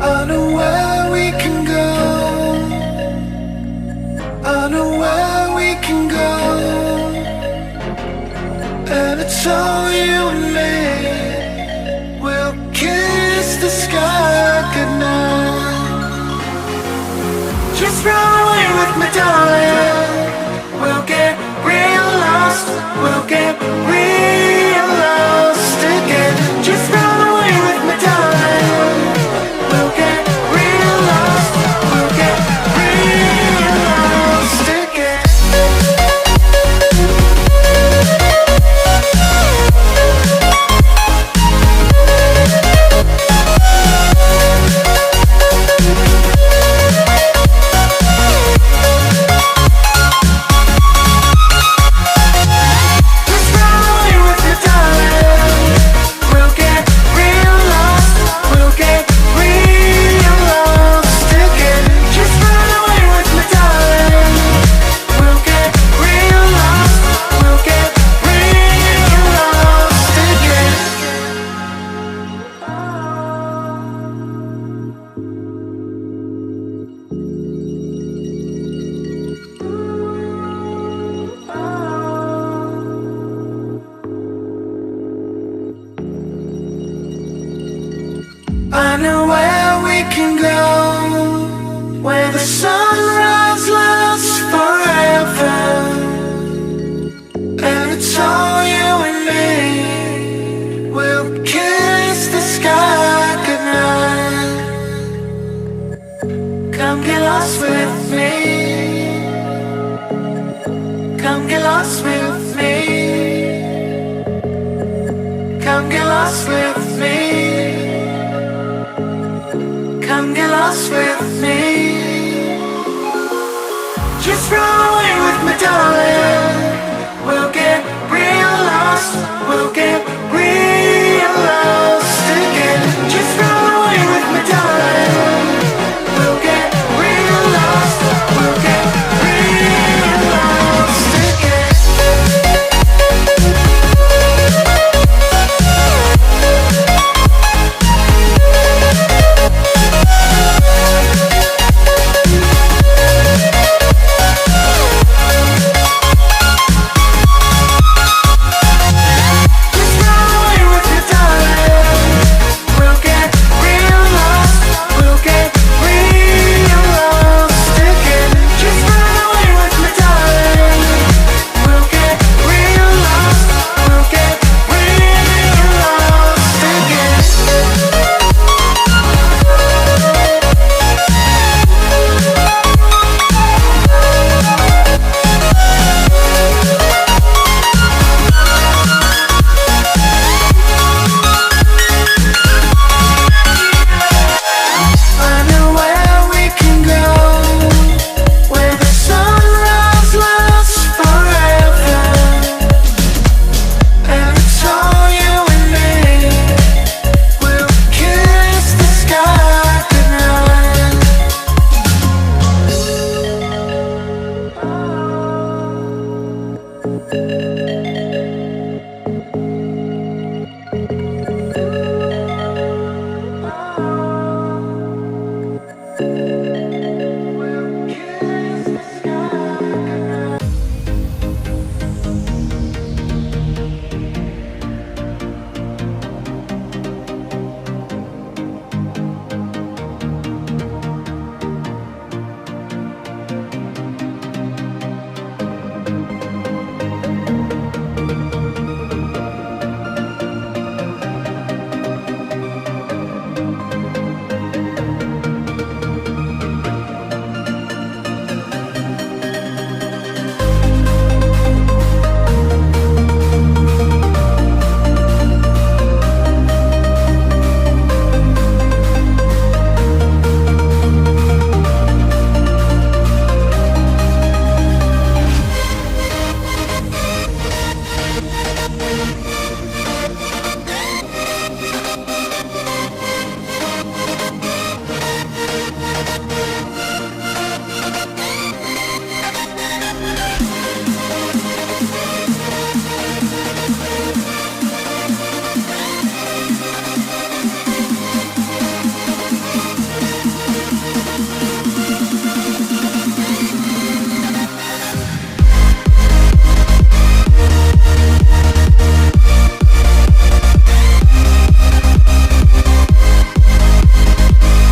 I know where we can go. I know where we can go. And it's all you and me. We'll kiss the sky goodnight. Just run away with me, darling. We'll get real lost. We'll get real lost again. Just run away with me, darling. We'll get real lost. We'll get real lost again. I know where we can go, where the sunrise lasts forever. And it's all you and me. We'll kiss the sky goodnight. Come get lost with me. Come get lost with me. Come get lost with me. Come get lost with me. Just run